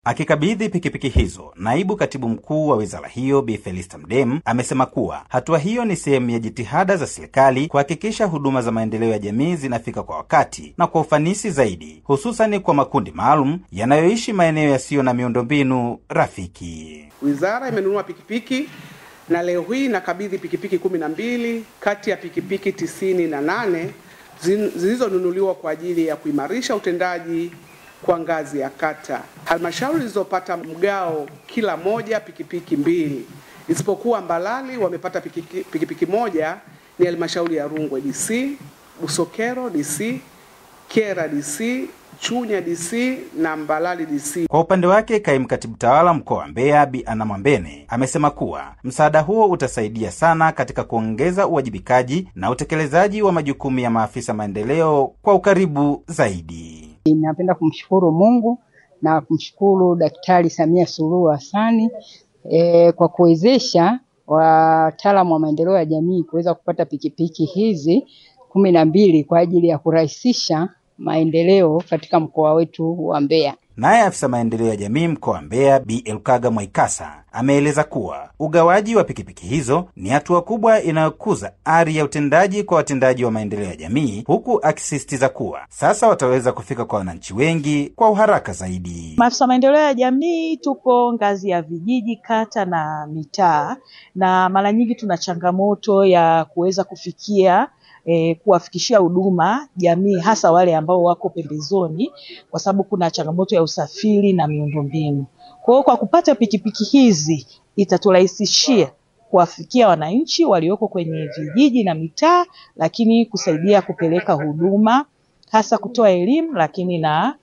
Akikabidhi pikipiki hizo, naibu katibu mkuu wa wizara hiyo Bi Felista Mdem amesema kuwa hatua hiyo ni sehemu ya jitihada za serikali kuhakikisha huduma za maendeleo ya jamii zinafika kwa wakati na kwa ufanisi zaidi, hususan kwa makundi maalum yanayoishi maeneo yasiyo na miundombinu rafiki. Wizara imenunua pikipiki na leo hii nakabidhi pikipiki 12 kati ya pikipiki 98 zilizonunuliwa kwa ajili ya kuimarisha utendaji kwa ngazi ya kata. Halmashauri zilizopata mgao kila moja pikipiki 2, isipokuwa Mbalali wamepata pikipiki moja ni halmashauri ya Rungwe DC, Busokero DC, Kyela DC, Chunya DC na Mbalali DC. Kwa upande wake, kaimu katibu tawala mkoa wa Mbeya Bi Anna Mwambene amesema kuwa msaada huo utasaidia sana katika kuongeza uwajibikaji na utekelezaji wa majukumu ya maafisa maendeleo kwa ukaribu zaidi. Napenda kumshukuru Mungu na kumshukuru Daktari Samia Suluhu Hassan kwa kuwezesha wataalamu wa maendeleo ya jamii kuweza kupata pikipiki hizi 12 kwa ajili ya kurahisisha maendeleo katika mkoa wetu wa Mbeya. Naye afisa maendeleo ya jamii mkoa wa Mbeya Bi Elkaga Mwaikasa ameeleza kuwa ugawaji wa pikipiki hizo ni hatua kubwa inayokuza ari ya utendaji kwa watendaji wa maendeleo ya jamii, huku akisisitiza kuwa sasa wataweza kufika kwa wananchi wengi kwa uharaka zaidi. Maafisa maendeleo ya jamii tupo ngazi ya vijiji, kata na mitaa, na mara nyingi tuna changamoto ya kuweza kufikia kuwafikishia huduma jamii, hasa wale ambao wako pembezoni, kwa sababu kuna changamoto ya usafiri na miundombinu. Kwa hiyo kwa kupata pikipiki hizi itaturahisishia kuwafikia wananchi walioko kwenye vijiji na mitaa, lakini kusaidia kupeleka huduma, hasa kutoa elimu, lakini na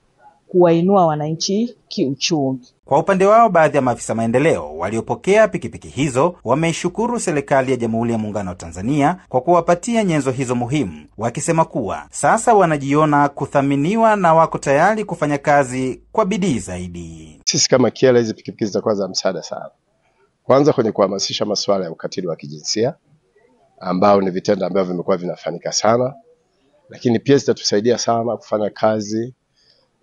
kuwainua wananchi kiuchumi. Kwa upande wao, baadhi ya maafisa maendeleo waliopokea pikipiki hizo wameishukuru serikali ya Jamhuri ya Muungano wa Tanzania kwa kuwapatia nyenzo hizo muhimu, wakisema kuwa sasa wanajiona kuthaminiwa na wako tayari kufanya kazi kwa bidii zaidi. Sisi kama Kyela, hizi pikipiki zitakuwa za msaada sana. Kwanza kwenye kuhamasisha masuala ya ukatili wa kijinsia ambao ni vitendo ambavyo vimekuwa vinafanyika sana, lakini pia zitatusaidia sana kufanya kazi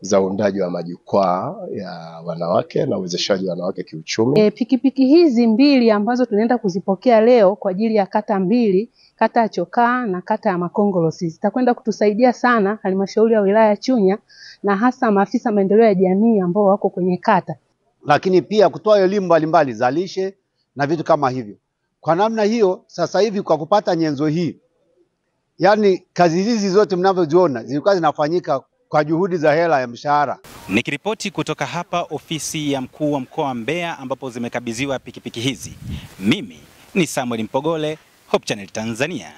za uundaji wa majukwaa ya wanawake na uwezeshaji wa wanawake kiuchumi. Pikipiki hizi 2 ambazo tunaenda kuzipokea leo kwa ajili ya kata 2, kata ya Chokaa na kata ya Makongorosi, zitakwenda kutusaidia sana halmashauri ya wilaya ya Chunya na hasa maafisa maendeleo ya jamii ambao wako kwenye kata. Lakini pia kutoa elimu mbalimbali za lishe na vitu kama hivyo. Kwa namna hiyo, sasa hivi kwa kupata nyenzo hii, yani kazi hizi zote mnavyoziona zilikuwa zinafanyika kwa juhudi za hela ya mshahara. Nikiripoti kutoka hapa ofisi ya mkuu wa mkoa wa Mbeya ambapo zimekabidhiwa pikipiki hizi, mimi ni Samuel Mpogole, Hope Channel Tanzania.